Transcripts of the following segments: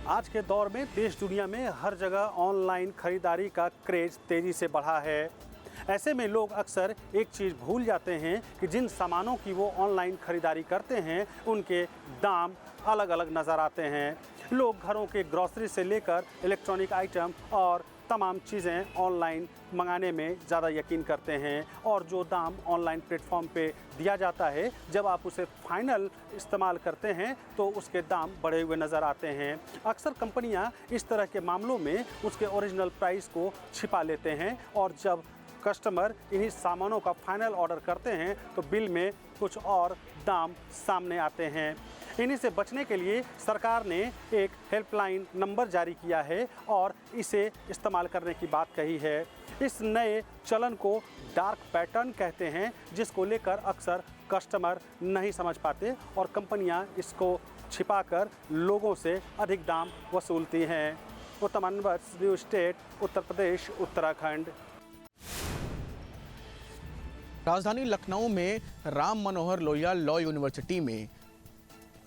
आज के दौर में देश दुनिया में हर जगह ऑनलाइन खरीदारी का क्रेज तेजी से बढ़ा है। ऐसे में लोग अक्सर एक चीज़ भूल जाते हैं कि जिन सामानों की वो ऑनलाइन खरीदारी करते हैं उनके दाम अलग अलग नज़र आते हैं। लोग घरों के ग्रॉसरी से लेकर इलेक्ट्रॉनिक आइटम और तमाम चीज़ें ऑनलाइन मंगाने में ज़्यादा यकीन करते हैं और जो दाम ऑनलाइन प्लेटफॉर्म पे दिया जाता है जब आप उसे फाइनल इस्तेमाल करते हैं तो उसके दाम बढ़े हुए नज़र आते हैं। अक्सर कंपनियां इस तरह के मामलों में उसके ओरिजिनल प्राइस को छिपा लेते हैं और जब कस्टमर इन्हीं सामानों का फाइनल ऑर्डर करते हैं तो बिल में कुछ और दाम सामने आते हैं। इन्हीं से बचने के लिए सरकार ने एक हेल्पलाइन नंबर जारी किया है और इसे इस्तेमाल करने की बात कही है। इस नए चलन को डार्क पैटर्न कहते हैं, जिसको लेकर अक्सर कस्टमर नहीं समझ पाते और कंपनियां इसको छिपाकर लोगों से अधिक दाम वसूलती हैं। उत्तम अनवर, न्यूज़ स्टेट, उत्तर प्रदेश, उत्तराखंड। राजधानी लखनऊ में राम मनोहर लोहिया लॉ यूनिवर्सिटी में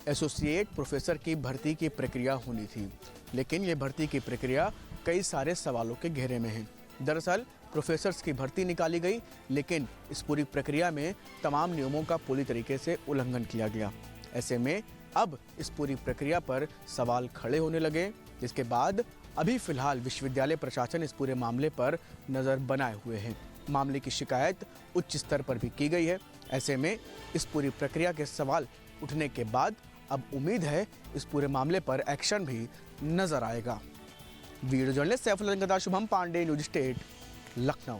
एसोसिएट प्रोफेसर की भर्ती की प्रक्रिया होनी थी, लेकिन ये भर्ती की प्रक्रिया कई सारे सवालों के घेरे में है। दरअसल प्रोफेसर्स की भर्ती निकाली गई, लेकिन इस पूरी प्रक्रिया में तमाम नियमों का पूरी तरीके से उल्लंघन किया गया। ऐसे में अब इस पूरी प्रक्रिया पर सवाल खड़े होने लगे, जिसके बाद अभी फिलहाल विश्वविद्यालय प्रशासन इस पूरे मामले पर नज़र बनाए हुए हैं। मामले की शिकायत उच्च स्तर पर भी की गई है। ऐसे में इस पूरी प्रक्रिया के सवाल उठने के बाद अब उम्मीद है इस पूरे मामले पर एक्शन भी नजर आएगा। Video journalist Saiful Shubham Pandey, News State, Lucknow.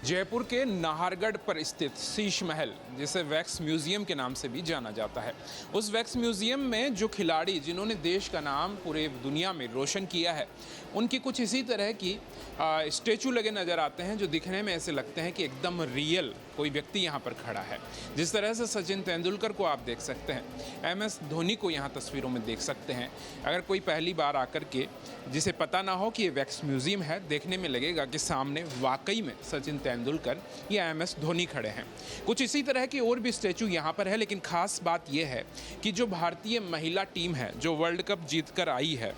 Jaipur के नाहरगढ़ पर स्थित शीश महल, जिसे वैक्स म्यूजियम के नाम से भी जाना जाता है, उस वैक्स म्यूजियम में जो खिलाड़ी जिन्होंने देश का नाम पूरे दुनिया में रोशन किया है, उनकी कुछ इसी तरह की स्टैचू लगे नज़र आते हैं, जो दिखने में ऐसे लगते हैं कि एकदम रियल कोई व्यक्ति यहाँ पर खड़ा है। जिस तरह से सचिन तेंदुलकर को आप देख सकते हैं, MS धोनी को यहाँ तस्वीरों में देख सकते हैं। अगर कोई पहली बार आकर के जिसे पता ना हो कि ये वैक्स म्यूजियम है, देखने में लगेगा कि सामने वाकई में सचिन तेंदुलकर या MS धोनी खड़े हैं। कुछ इसी तरह की और भी स्टैचू यहाँ पर है, लेकिन खास बात यह है कि जो भारतीय महिला टीम है जो वर्ल्ड कप जीत कर आई है,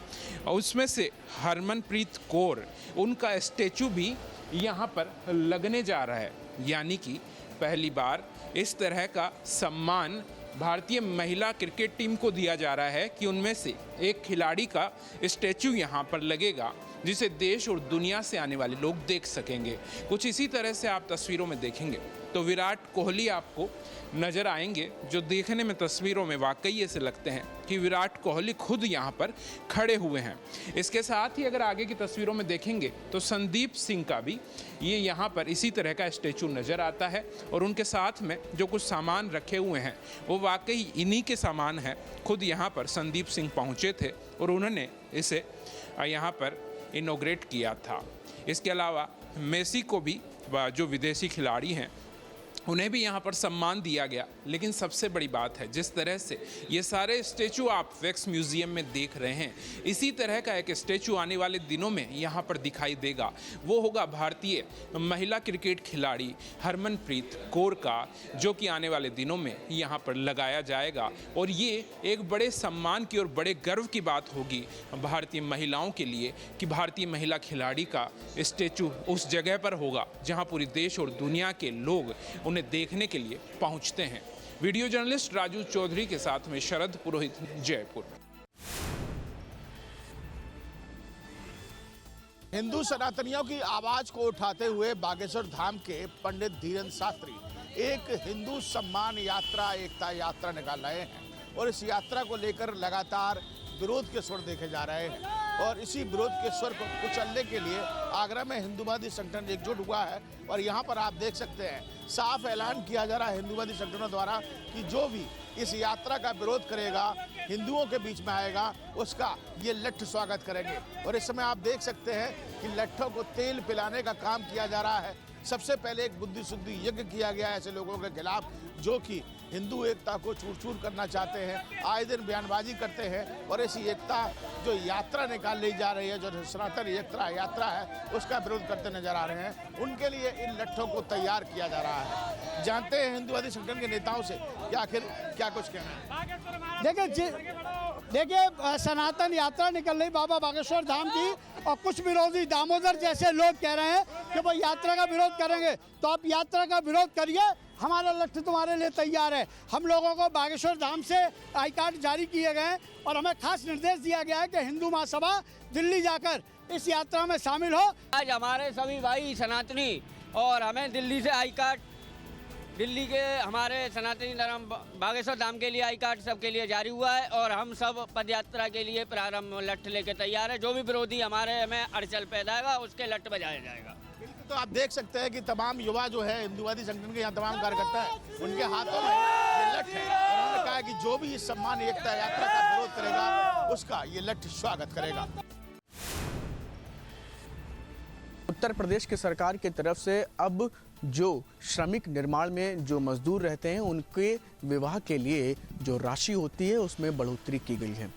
उसमें से हरमनप्रीत कौर, उनका स्टैचू भी यहाँ पर लगने जा रहा है। यानी कि पहली बार इस तरह का सम्मान भारतीय महिला क्रिकेट टीम को दिया जा रहा है कि उनमें से एक खिलाड़ी का स्टैचू यहाँ पर लगेगा, जिसे देश और दुनिया से आने वाले लोग देख सकेंगे। कुछ इसी तरह से आप तस्वीरों में देखेंगे तो विराट कोहली आपको नज़र आएंगे, जो देखने में तस्वीरों में वाकई ऐसे लगते हैं कि विराट कोहली खुद यहाँ पर खड़े हुए हैं। इसके साथ ही अगर आगे की तस्वीरों में देखेंगे तो संदीप सिंह का भी ये यहाँ पर इसी तरह का स्टैचू नज़र आता है और उनके साथ में जो कुछ सामान रखे हुए हैं वो वाकई इन्हीं के सामान हैं। खुद यहाँ पर संदीप सिंह पहुँचे थे और उन्होंने इसे यहाँ पर इनॉग्रेट किया था। इसके अलावा मेसी को भी, जो विदेशी खिलाड़ी हैं, उन्हें भी यहाँ पर सम्मान दिया गया। लेकिन सबसे बड़ी बात है, जिस तरह से ये सारे स्टैचू आप वैक्स म्यूजियम में देख रहे हैं, इसी तरह का एक स्टैचू आने वाले दिनों में यहाँ पर दिखाई देगा। वो होगा भारतीय महिला क्रिकेट खिलाड़ी हरमनप्रीत कौर का, जो कि आने वाले दिनों में यहाँ पर लगाया जाएगा। और ये एक बड़े सम्मान की और बड़े गर्व की बात होगी भारतीय महिलाओं के लिए कि भारतीय महिला खिलाड़ी का स्टैचू उस जगह पर होगा जहाँ पूरी देश और दुनिया के लोग उन्हें देखने के लिए पहुंचते हैं। वीडियो जर्नलिस्ट राजू चौधरी के साथ में शरद पुरोहित, जयपुर। हिंदू सनातनियों की आवाज को उठाते हुए बागेश्वर धाम के पंडित धीरेन्द्र शास्त्री एक हिंदू सम्मान यात्रा, एकता यात्रा निकाल रहे हैं और इस यात्रा को लेकर लगातार विरोध के स्वर देखे जा रहे हैं और इसी विरोध के स्वर को कुचलने के लिए आगरा में हिंदूवादी संगठन एकजुट हुआ है और यहाँ पर आप देख सकते हैं साफ ऐलान किया जा रहा है हिंदूवादी संगठनों द्वारा कि जो भी इस यात्रा का विरोध करेगा, हिंदुओं के बीच में आएगा, उसका ये लट्ठ स्वागत करेंगे। और इस समय आप देख सकते हैं कि लट्ठों को तेल पिलाने का काम किया जा रहा है। सबसे पहले एक बुद्धि शुद्धि यज्ञ किया गया ऐसे लोगों के खिलाफ, जो कि हिंदू एकता को चूर चूर करना चाहते हैं, आए दिन बयानबाजी करते हैं और ऐसी एकता जो यात्रा निकाल ली जा रही है, जो सनातन यात्रा है, उसका विरोध करते नजर आ रहे हैं। उनके लिए इन लट्ठों को तैयार किया जा रहा है। जानते हैं हिंदूवादी संगठन के नेताओं से कि आखिर क्या कुछ कहना है। देखिए सनातन यात्रा निकल रही बाबा बागेश्वर धाम की, और कुछ विरोधी दामोदर जैसे लोग कह रहे हैं कि वो यात्रा का विरोध करेंगे। तो आप यात्रा का विरोध करिए, हमारा लक्ष्य तुम्हारे लिए तैयार है। हम लोगों को बागेश्वर धाम से आई कार्ड जारी किए गए हैं और हमें खास निर्देश दिया गया है कि हिंदू महासभा दिल्ली जाकर इस यात्रा में शामिल हो। आज हमारे सभी भाई सनातनी और हमें दिल्ली से आई कार्ड, दिल्ली के हमारे सनातनी धर्म बागेश्वर धाम के लिए आई कार्ड सबके लिए जारी हुआ है और हम सब पद यात्रा के लिए प्रारंभ लट्ठ लेके तैयार है। जो भी विरोधी हमारे हमें अड़चन पैदा होगा उसके लट्ठ बजाया जाएगा। तो आप देख सकते हैं कि तमाम युवा जो है हिंदूवादी संगठन के यहाँ तमाम कार्यकर्ता है, उनके हाथों में ये लठ है और उन्होंने कहा कि जो भी इस सम्मान एकता यात्रा का विरोध करेगा उसका ये लठ स्वागत करेगा। उत्तर प्रदेश की सरकार की तरफ से अब जो श्रमिक निर्माण में जो मजदूर रहते हैं उनके विवाह के लिए जो राशि होती है उसमें बढ़ोतरी की गई है।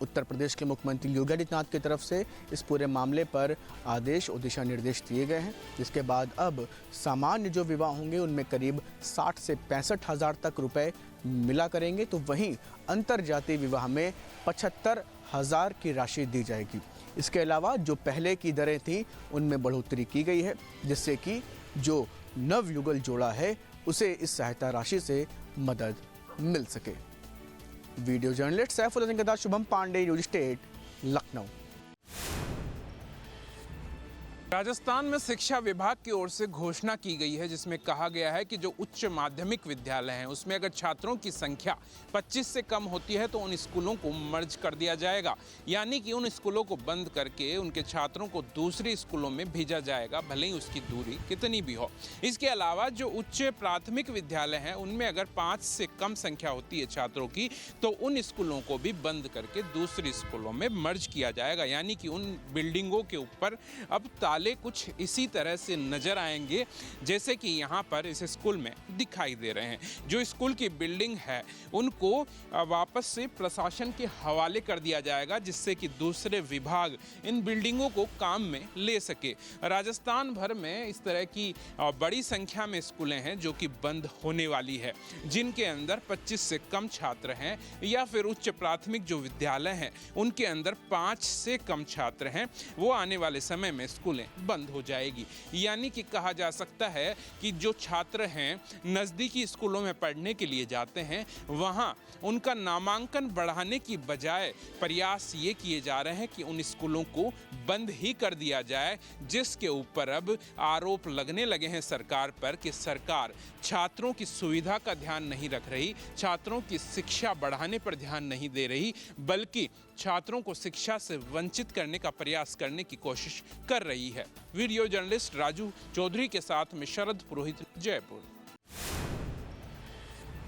उत्तर प्रदेश के मुख्यमंत्री योगी आदित्यनाथ की तरफ से इस पूरे मामले पर आदेश और दिशा निर्देश दिए गए हैं, जिसके बाद अब सामान्य जो विवाह होंगे उनमें करीब 60 से 65 हज़ार तक रुपए मिला करेंगे, तो वहीं अंतर जातीय विवाह में 75 हज़ार की राशि दी जाएगी। इसके अलावा जो पहले की दरें थी उनमें बढ़ोतरी की गई है, जिससे कि जो नवयुगल जोड़ा है उसे इस सहायता राशि से मदद मिल सके। वीडियो जर्नलिस्ट सैफुल हसन के साथ शुभम पांडे, न्यूज स्टेट, लखनऊ। राजस्थान में शिक्षा विभाग की ओर से घोषणा की गई है, जिसमें कहा गया है कि जो उच्च माध्यमिक विद्यालय हैं उसमें अगर छात्रों की संख्या 25 से कम होती है तो उन स्कूलों को मर्ज कर दिया जाएगा, यानी कि उन स्कूलों को बंद करके उनके छात्रों को दूसरे स्कूलों में भेजा जाएगा, भले ही उसकी दूरी कितनी भी हो। इसके अलावा जो उच्च प्राथमिक विद्यालय हैं उनमें अगर 5 से कम संख्या होती है छात्रों की तो उन स्कूलों को भी बंद करके दूसरे स्कूलों में मर्ज किया जाएगा, यानी कि उन बिल्डिंगों के ऊपर अब कुछ इसी तरह से नजर आएंगे जैसे कि यहाँ पर इस स्कूल में दिखाई दे रहे हैं। जो स्कूल की बिल्डिंग है उनको वापस से प्रशासन के हवाले कर दिया जाएगा, जिससे कि दूसरे विभाग इन बिल्डिंगों को काम में ले सके। राजस्थान भर में इस तरह की बड़ी संख्या में स्कूलें हैं जो कि बंद होने वाली है, जिनके अंदर 25 से कम छात्र हैं, या फिर उच्च प्राथमिक जो विद्यालय हैं उनके अंदर 5 से कम छात्र हैं, वो आने वाले समय में स्कूलें बंद हो जाएगी। यानी कि कहा जा सकता है कि जो छात्र हैं नज़दीकी स्कूलों में पढ़ने के लिए जाते हैं, वहां उनका नामांकन बढ़ाने की बजाय प्रयास ये किए जा रहे हैं कि उन स्कूलों को बंद ही कर दिया जाए, जिसके ऊपर अब आरोप लगने लगे हैं सरकार पर कि सरकार छात्रों की सुविधा का ध्यान नहीं रख रही, छात्रों की शिक्षा बढ़ाने पर ध्यान नहीं दे रही, बल्कि छात्रों को शिक्षा से वंचित करने का प्रयास करने की कोशिश कर रही है। वीडियो जर्नलिस्ट राजू चौधरी के साथ में शरद पुरोहित, जयपुर।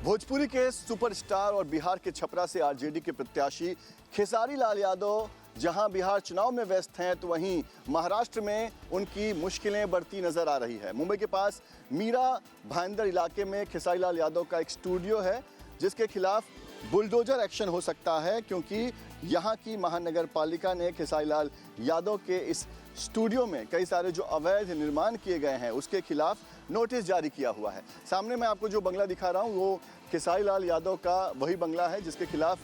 भोजपुरी के सुपरस्टार और बिहार के छपरा से आरजेडी के प्रत्याशी खेसारी लाल यादव जहां बिहार चुनाव में व्यस्त हैं, तो वहीं महाराष्ट्र में उनकी मुश्किलें बढ़ती नजर आ रही है। मुंबई के पास मीरा भाईंदर इलाके में खेसारी लाल यादव का एक स्टूडियो है, जिसके खिलाफ बुलडोजर एक्शन हो सकता है, क्योंकि यहाँ की महानगर पालिका ने खेसारी लाल यादव के इस स्टूडियो में कई सारे जो अवैध निर्माण किए गए हैं उसके खिलाफ नोटिस जारी किया हुआ है। सामने मैं आपको जो बंगला दिखा रहा हूँ वो खेसारी लाल यादव का वही बंगला है जिसके खिलाफ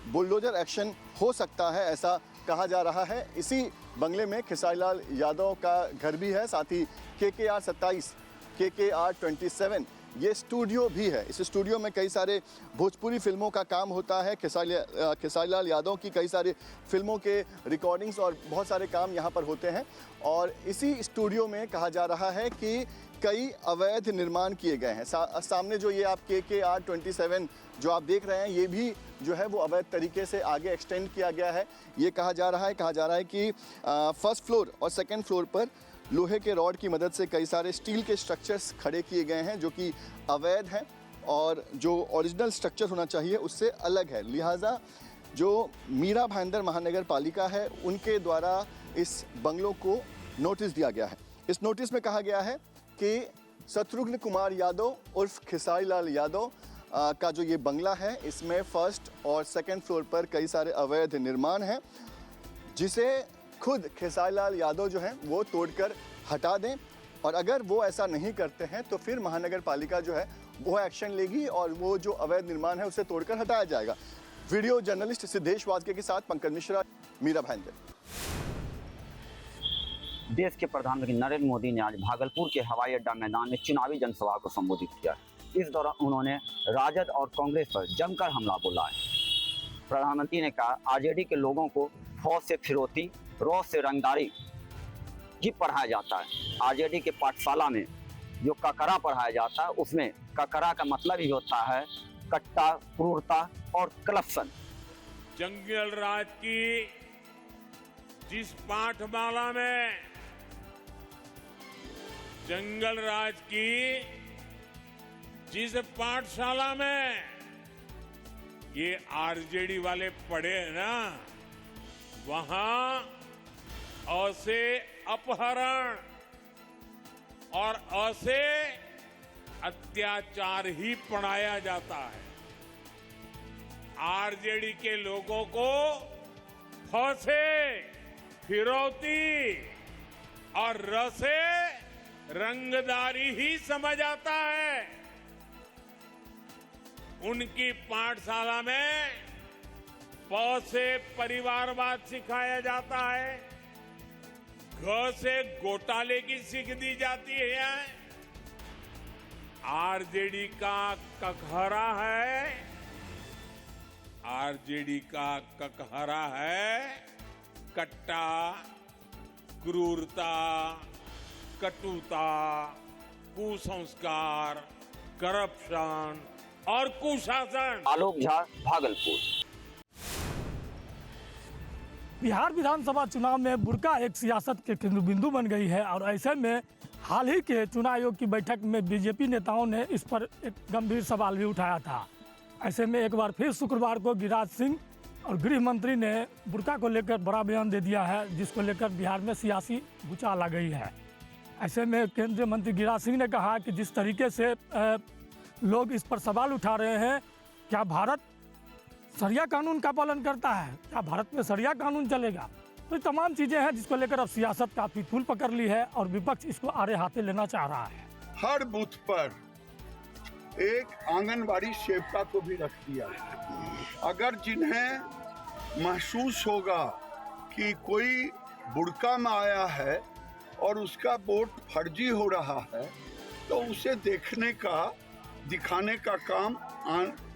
बुलडोजर एक्शन हो सकता है, ऐसा कहा जा रहा है। इसी बंगले में खेसारी लाल यादव का घर भी है, साथ ही KKR 27, KKR 27 ये स्टूडियो भी है। इस स्टूडियो में कई सारे भोजपुरी फिल्मों का काम होता है। खेसारी लाल यादव की कई सारे फिल्मों के रिकॉर्डिंग्स और बहुत सारे काम यहाँ पर होते हैं, और इसी स्टूडियो में कहा जा रहा है कि कई अवैध निर्माण किए गए हैं। सामने जो ये आप KKR 27 जो आप देख रहे हैं, ये भी जो है वो अवैध तरीके से आगे एक्सटेंड किया गया है। ये कहा जा रहा है कि फर्स्ट फ्लोर और सेकेंड फ्लोर पर लोहे के रॉड की मदद से कई सारे स्टील के स्ट्रक्चर्स खड़े किए गए हैं जो कि अवैध हैं और जो ओरिजिनल स्ट्रक्चर होना चाहिए उससे अलग है। लिहाजा जो मीरा भाईंदर महानगर पालिका है उनके द्वारा इस बंगलों को नोटिस दिया गया है। इस नोटिस में कहा गया है कि शत्रुघ्न कुमार यादव उर्फ खेसारी लाल यादव का जो ये बंगला है, इसमें फर्स्ट और सेकंड फ्लोर पर कई सारे अवैध निर्माण हैं, जिसे खुद खेसारी लाल यादव जो हैं वो तोड़कर हटा दें। और अगर वो ऐसा नहीं करते हैं तो फिर महानगर पालिका जो है वो एक्शन लेगी और वो जो अवैध निर्माण है उसे तोड़कर हटाया जाएगा। वीडियो जर्नलिस्ट सिद्धेश वाजके के साथ पंकज मिश्रा, मीरा भाईंदर। देश के प्रधानमंत्री नरेंद्र मोदी ने आज भागलपुर के हवाई अड्डा मैदान में चुनावी जनसभा को संबोधित किया। इस दौरान उन्होंने राजद और कांग्रेस पर जमकर हमला बोला है। प्रधानमंत्री ने कहा, आरजेडी के लोगों को फौज से फिरौती, रौब से रंगदारी ही पढ़ाया जाता है। आरजेडी के पाठशाला में जो ककरा पढ़ाया जाता है, उसमें ककरा का मतलब ही होता है कट्टा, क्रूरता और करप्शन। जंगल राज की जिस पाठमाला में, जंगल राज की जिस पाठशाला में ये आरजेडी वाले पढ़े हैं ना, वहां अ से अपहरण और अ से अत्याचार ही पढ़ाया जाता है। आरजेडी के लोगों को फ से फिरौती और र से रंगदारी ही समझ आता है। उनकी पाठशाला में प से परिवारवाद सिखाया जाता है, घ से घोटाले की सीख दी जाती है। आरजेडी का ककहरा है, आरजेडी का ककहरा है कट्टा, क्रूरता, कटुता, कुसंस्कार, करप्शन और कुशासन। आलोक झा, भागलपुर। बिहार विधानसभा चुनाव में बुर्का एक सियासत के केंद्र बिंदु बन गई है और ऐसे में हाल ही के चुनाव आयोग की बैठक में बीजेपी नेताओं ने इस पर एक गंभीर सवाल भी उठाया था। ऐसे में एक बार फिर शुक्रवार को गिरिराज सिंह और गृह मंत्री ने बुर्का को लेकर बड़ा बयान दे दिया है, जिसको लेकर बिहार में सियासी भूचाल आ गई है। ऐसे में केंद्रीय मंत्री गिरिराज सिंह ने कहा कि जिस तरीके से लोग इस पर सवाल उठा रहे हैं, क्या भारत शरिया कानून का पालन करता है, क्या भारत में शरिया कानून चलेगा, तो ये तमाम चीज़ें हैं जिसको लेकर अब सियासत काफ़ी तूल पकड़ ली है और विपक्ष इसको आड़े हाथे लेना चाह रहा है। हर बूथ पर एक आंगनबाड़ी सेविका को भी रख दिया। अगर जिन्हें महसूस होगा कि कोई बुर्का में आया है और उसका वोट फर्जी हो रहा है, तो उसे देखने का, दिखाने का काम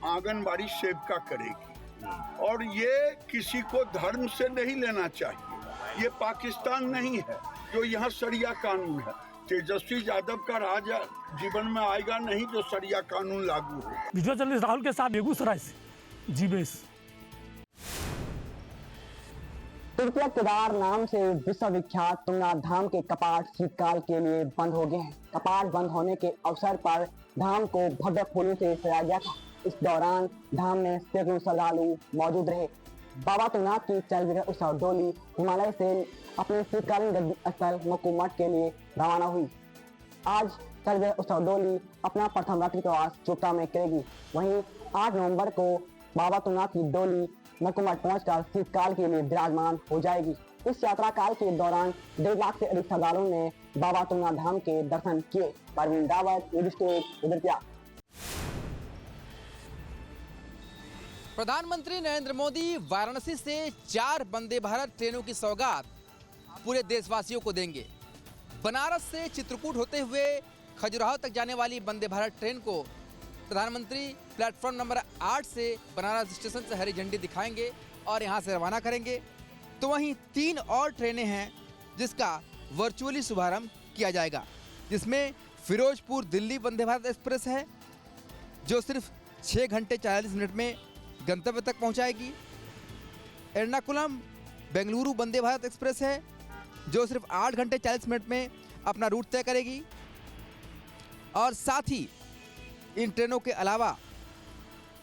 आंगनबाड़ी सेविका करेगी। और ये किसी को धर्म से नहीं लेना चाहिए। ये पाकिस्तान नहीं है जो यहाँ शरिया कानून है। तेजस्वी यादव का राज जीवन में आएगा नहीं जो शरिया कानून लागू हो। वीडियो जर्नलिस्ट राहुल के साथ बेगूसराय से जीवेश। तृतीय केदार नाम से विश्वविख्यात तुंगनाथ धाम के कपाट शीतकाल के लिए बंद हो गए हैं। कपाट बंद होने के अवसर पर धाम को भव्य फूलों से सजाया गया था। इस दौरान धाम में सैकड़ों श्रद्धालु मौजूद रहे। बाबा तुंगनाथ की चल रही उत्सव डोली हिमालय से अपने शीतकालीन गद्दी स्थल मक्कू मठ के लिए रवाना हुई। आज चल रही उत्सव डोली अपना प्रथम रात्रि प्रवास चोपता में करेगी। वहीं 8 नवंबर को बाबा तुंगनाथ की डोली मक्कू मठ पहुंचकर शीतकाल के लिए विराजमान हो जाएगी। इस यात्रा काल के दौरान 1.5 लाख से अधिक श्रद्धालुओं ने बाबा तुंगनाथ धाम के दर्शन किए। परवीन रावत, उदयपुर। प्रधानमंत्री नरेंद्र मोदी वाराणसी से 4 वंदे भारत ट्रेनों की सौगात पूरे देशवासियों को देंगे। बनारस से चित्रकूट होते हुए खजुराहो तक जाने वाली वंदे भारत ट्रेन को प्रधानमंत्री प्लेटफॉर्म नंबर 8 से बनारस स्टेशन से हरी झंडी दिखाएंगे और यहां से रवाना करेंगे। तो वहीं 3 और ट्रेनें हैं जिसका वर्चुअली शुभारंभ किया जाएगा, जिसमें फिरोजपुर दिल्ली वंदे भारत एक्सप्रेस है जो सिर्फ 6 घंटे 40 मिनट में गंतव्य तक पहुंचाएगी। एर्नाकुलम बेंगलुरु वंदे भारत एक्सप्रेस है जो सिर्फ 8 घंटे 40 मिनट में अपना रूट तय करेगी। और साथ ही इन ट्रेनों के अलावा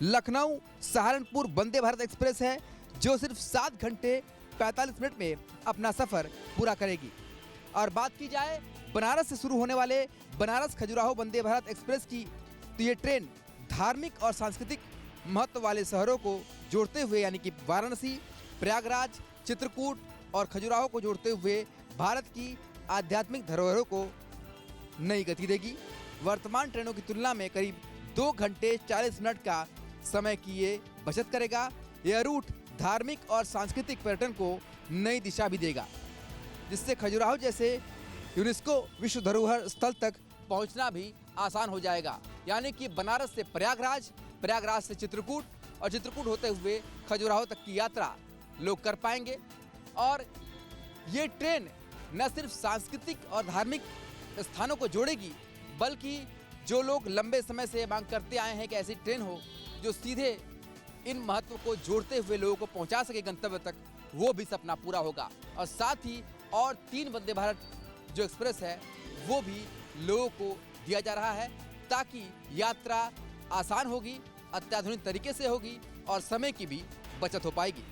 लखनऊ सहारनपुर वंदे भारत एक्सप्रेस है जो सिर्फ 7 घंटे 45 मिनट में अपना सफ़र पूरा करेगी। और बात की जाए बनारस से शुरू होने वाले बनारस खजुराहो वंदे भारत एक्सप्रेस की तो ये ट्रेन धार्मिक और सांस्कृतिक महत्व वाले शहरों को जोड़ते हुए यानी कि वाराणसी, प्रयागराज, चित्रकूट और खजुराहो को जोड़ते हुए भारत की आध्यात्मिक धरोहरों को नई गति देगी। वर्तमान ट्रेनों की तुलना में करीब 2 घंटे 40 मिनट का समय की ये बचत करेगा। यह रूट धार्मिक और सांस्कृतिक पर्यटन को नई दिशा भी देगा, जिससे खजुराहो जैसे यूनेस्को विश्व धरोहर स्थल तक पहुंचना भी आसान हो जाएगा। यानी कि बनारस से प्रयागराज, प्रयागराज से चित्रकूट और चित्रकूट होते हुए खजुराहो तक की यात्रा लोग कर पाएंगे। और ये ट्रेन न सिर्फ सांस्कृतिक और धार्मिक स्थानों को जोड़ेगी, बल्कि जो लोग लंबे समय से मांग करते आए हैं कि ऐसी ट्रेन हो जो सीधे इन महत्व को जोड़ते हुए लोगों को पहुंचा सके गंतव्य तक, वो भी सपना पूरा होगा। और साथ ही और 3 वंदे भारत जो एक्सप्रेस है वो भी लोगों को दिया जा रहा है, ताकि यात्रा आसान होगी, अत्याधुनिक तरीके से होगी और समय की भी बचत हो पाएगी।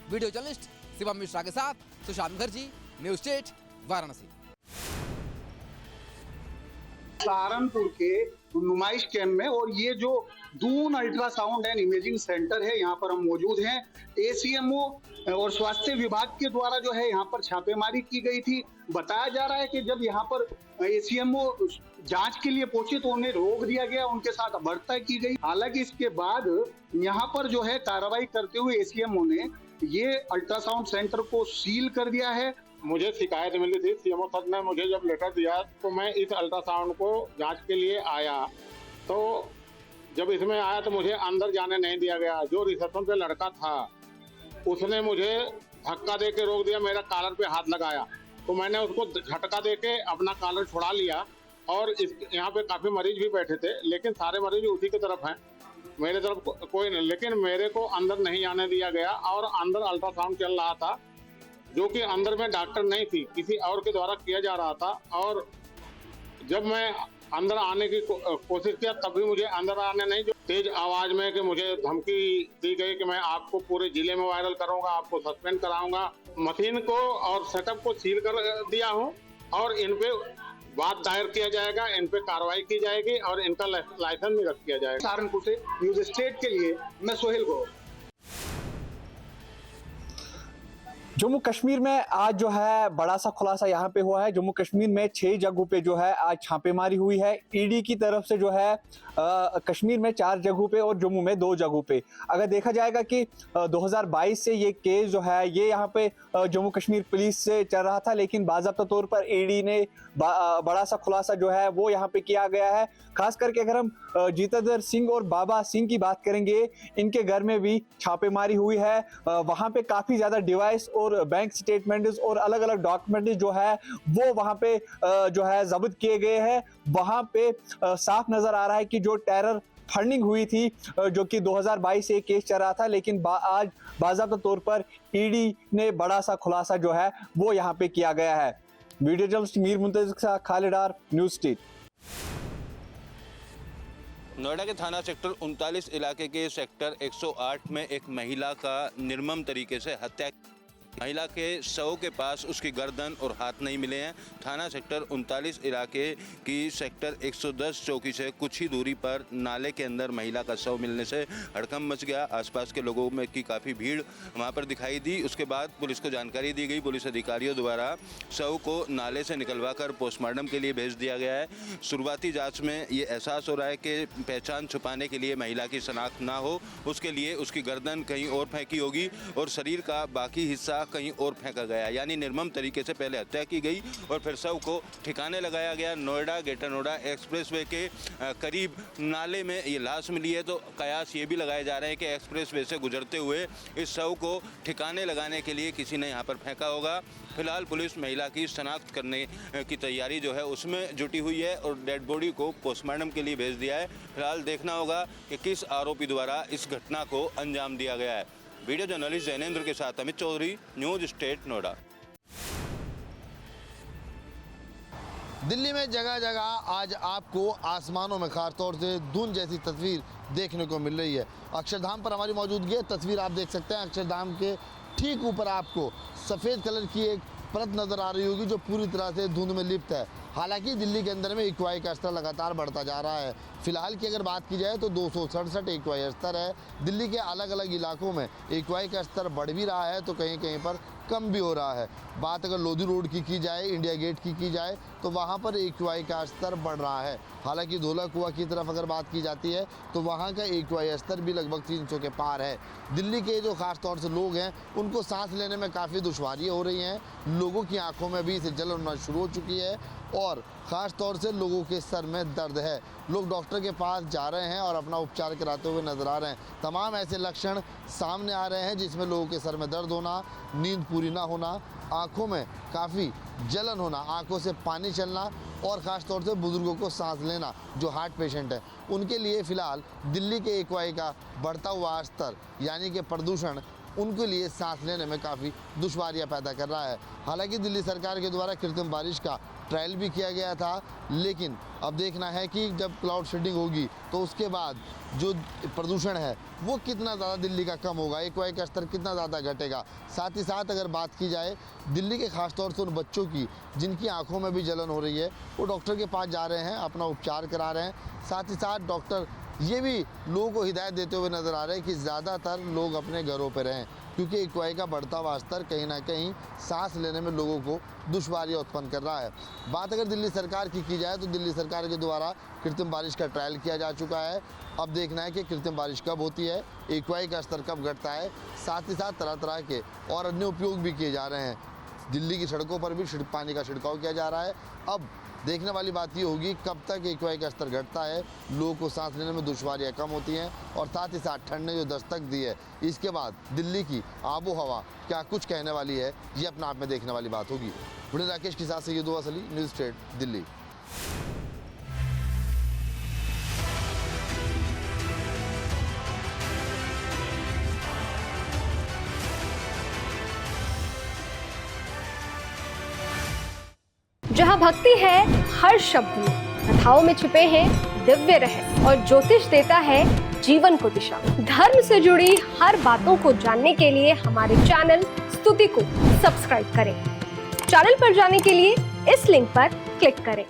वीडियो जर्नलिस्ट शिवम मिश्रा के साथ सुशांत मुखर्जी, न्यूज़ 8 वाराणसी। सहारनपुर के नुमाइश कैंप में, और ये जो Doon ultrasound and imaging centre है, यहाँ पर हम मौजूद हैं। एसीएमओ और स्वास्थ्य विभाग के द्वारा जो है यहाँ पर छापेमारी की गई थी। बताया जा रहा है कि जब यहाँ पर एसीएमओ जांच के लिए पहुंचे तो उन्हें रोक दिया गया, उनके साथ अभद्रता की गई। हालांकि इसके बाद यहाँ पर जो है कार्रवाई करते हुए एसीएमओ ने ये अल्ट्रासाउंड सेंटर को सील कर दिया है। मुझे शिकायत मिली थी, सीएमओ सर ने मुझे जब लेटर दिया तो मैं इस अल्ट्रासाउंड को जांच के लिए आया। तो जब इसमें आया तो मुझे अंदर जाने नहीं दिया गया। जो रिसेप्शन पे लड़का था उसने मुझे धक्का दे के रोक दिया, मेरा कॉलर पे हाथ लगाया, तो मैंने उसको झटका दे के अपना कॉलर छुड़ा लिया। और यहाँ पे काफी मरीज भी बैठे थे, लेकिन सारे मरीज उसी की तरफ हैं, मेरे तरफ कोई नहीं। लेकिन मेरे को अंदर नहीं आने दिया गया और अंदर अल्ट्रासाउंड चल रहा था, जो कि अंदर में डॉक्टर नहीं थी, किसी और के द्वारा किया जा रहा था। और जब मैं अंदर आने की कोशिश किया तब भी मुझे अंदर आने नहीं, जो तेज आवाज में कि मुझे धमकी दी गई कि मैं आपको पूरे जिले में वायरल करूंगा, आपको सस्पेंड कराऊंगा। मशीन को और सेटअप को सील कर दिया हूं और इन पे बात दायर किया जाएगा, इन पे कार्रवाई की जाएगी और इनका लाइसेंस भी रद्द किया जाएगा। सहारनपुर से न्यूज़ स्टेट के लिए मैं सोहेल गौर। जम्मू कश्मीर में आज जो है बड़ा सा खुलासा यहाँ पे हुआ है। जम्मू कश्मीर में 6 जगहों पे जो है आज छापेमारी हुई है ईडी की तरफ से। जो है कश्मीर में 4 जगहों पे और जम्मू में 2 जगहों पे। अगर देखा जाएगा कि 2022 से ये केस जो है ये यहाँ पे जम्मू कश्मीर पुलिस से चल रहा था, लेकिन बाज़ाब्ता तौर पर ईडी ने बड़ा सा खुलासा जो है वो यहाँ पे किया गया है। खास करके अगर हम जितेंद्र सिंह और बाबा सिंह की बात करेंगे, इनके घर में भी छापेमारी हुई है। वहाँ पे काफ़ी ज़्यादा डिवाइस और बैंक स्टेटमेंट्स और अलग अलग डॉक्यूमेंट जो है वो वहाँ पे जो है जब्त किए गए हैं। वहाँ पे साफ नजर आ रहा है कि जो टेरर फंडिंग हुई थी, जो कि 2022 से केस चल रहा था, लेकिन आज बाज़ाब्ता तौर पर ईडी ने बड़ा सा खुलासा जो है वो यहाँ पे किया गया है। वीडियो जर्नलिस्ट मीर मुंतज़िर के साथ खालिद डार, न्यूज़ 8। नोएडा के थाना सेक्टर 39 इलाके के सेक्टर 108 में एक महिला का निर्मम तरीके से हत्या। महिला के शव के पास उसकी गर्दन और हाथ नहीं मिले हैं। थाना सेक्टर 39 इलाके की सेक्टर 110 चौकी से कुछ ही दूरी पर नाले के अंदर महिला का शव मिलने से हड़कंप मच गया। आसपास के लोगों में की काफ़ी भीड़ वहां पर दिखाई दी। उसके बाद पुलिस को जानकारी दी गई। पुलिस अधिकारियों द्वारा शव को नाले से निकलवाकर पोस्टमार्टम के लिए भेज दिया गया है। शुरुआती जाँच में ये एहसास हो रहा है कि पहचान छुपाने के लिए महिला की शनाख्त ना हो, उसके लिए उसकी गर्दन कहीं और फेंकी होगी और शरीर का बाकी हिस्सा कहीं और फेंका गया। यानी निर्मम तरीके से पहले हत्या की गई और फिर शव को ठिकाने लगाया गया। नोएडा ग्रेटर नोएडा एक्सप्रेसवे के करीब नाले में ये लाश मिली है, तो कयास ये भी लगाए जा रहे हैं कि एक्सप्रेसवे से गुजरते हुए इस शव को ठिकाने लगाने के लिए किसी ने यहाँ पर फेंका होगा। फिलहाल पुलिस महिला की शनाख्त करने की तैयारी जो है उसमें जुटी हुई है और डेड बॉडी को पोस्टमार्टम के लिए भेज दिया है। फिलहाल देखना होगा कि किस आरोपी द्वारा इस घटना को अंजाम दिया गया है। वीडियो जर्नलिस्ट जैनेंद्र के साथ अमित चौधरी, न्यूज़ स्टेट नोएडा। दिल्ली में जगह जगह आज आपको आसमानों में खासतौर से धुंध जैसी तस्वीर देखने को मिल रही है। अक्षरधाम पर हमारी मौजूदगी है, तस्वीर आप देख सकते हैं। अक्षरधाम के ठीक ऊपर आपको सफ़ेद कलर की एक परत नजर आ रही होगी जो पूरी तरह से धुंध में लिप्त है। हालांकि दिल्ली के अंदर में एक्यूआई का स्तर लगातार बढ़ता जा रहा है। फिलहाल की अगर बात की जाए तो 267 एक्यूआई स्तर है। दिल्ली के अलग अलग इलाकों में एक्यूआई का स्तर बढ़ भी रहा है तो कहीं कहीं पर कम भी हो रहा है। बात अगर लोधी रोड की जाए, इंडिया गेट की जाए तो वहाँ पर एक्यूआई का स्तर बढ़ रहा है। हालांकि धोला कुआं की तरफ अगर बात की जाती है तो वहाँ का एक्यूआई स्तर भी लगभग 300 के पार है। दिल्ली के जो खास तौर से लोग हैं उनको सांस लेने में काफ़ी दुश्वारियाँ हो रही हैं। लोगों की आंखों में भी इसे जलन होना शुरू हो चुकी है और ख़ास तौर से लोगों के सर में दर्द है। लोग डॉक्टर के पास जा रहे हैं और अपना उपचार कराते हुए नजर आ रहे हैं। तमाम ऐसे लक्षण सामने आ रहे हैं जिसमें लोगों के सर में दर्द होना, नींद पूरी ना होना, आंखों में काफ़ी जलन होना, आंखों से पानी चलना और ख़ास तौर से बुजुर्गों को सांस लेना जो हार्ट पेशेंट है उनके लिए फ़िलहाल दिल्ली के एक्यूआई का बढ़ता हुआ स्तर यानी कि प्रदूषण उनके लिए सांस लेने में काफ़ी दुश्वारियां पैदा कर रहा है। हालांकि दिल्ली सरकार के द्वारा कृत्रिम बारिश का ट्रायल भी किया गया था, लेकिन अब देखना है कि जब क्लाउड सीडिंग होगी तो उसके बाद जो प्रदूषण है वो कितना ज़्यादा दिल्ली का कम होगा, एक्यूआई का स्तर कितना ज़्यादा घटेगा। साथ ही साथ अगर बात की जाए दिल्ली के खासतौर से उन बच्चों की जिनकी आंखों में भी जलन हो रही है, वो डॉक्टर के पास जा रहे हैं, अपना उपचार करा रहे हैं। साथ ही साथ डॉक्टर ये भी लोगों को हिदायत देते हुए नज़र आ रहे हैं कि ज़्यादातर लोग अपने घरों पर रहें क्योंकि एक्यूआई का बढ़ता हुआ स्तर कहीं ना कहीं सांस लेने में लोगों को दुश्वारियाँ उत्पन्न कर रहा है। बात अगर दिल्ली सरकार की जाए तो दिल्ली सरकार के द्वारा कृत्रिम बारिश का ट्रायल किया जा चुका है। अब देखना है कि कृत्रिम बारिश कब होती है, एक्यूआई का स्तर कब घटता है। साथ ही साथ तरह तरह के और अन्य उपयोग भी किए जा रहे हैं। दिल्ली की सड़कों पर भी पानी का छिड़काव किया जा रहा है। अब देखने वाली बात ये होगी कब तक एक्यूआई का स्तर घटता है, लोगों को सांस लेने में दुश्वारियाँ कम होती हैं और साथ ही साथ ठंड ने जो दस्तक दी है इसके बाद दिल्ली की आबो हवा क्या कुछ कहने वाली है, ये अपने आप में देखने वाली बात होगी। बुढ़े राकेश के साथ से ये दुआ सली, न्यूज़ स्टेट दिल्ली। जहाँ भक्ति है हर शब्द में, कथाओं में छुपे हैं दिव्य रहस्य और ज्योतिष देता है जीवन को दिशा। धर्म से जुड़ी हर बातों को जानने के लिए हमारे चैनल स्तुति को सब्सक्राइब करें। चैनल पर जाने के लिए इस लिंक पर क्लिक करें।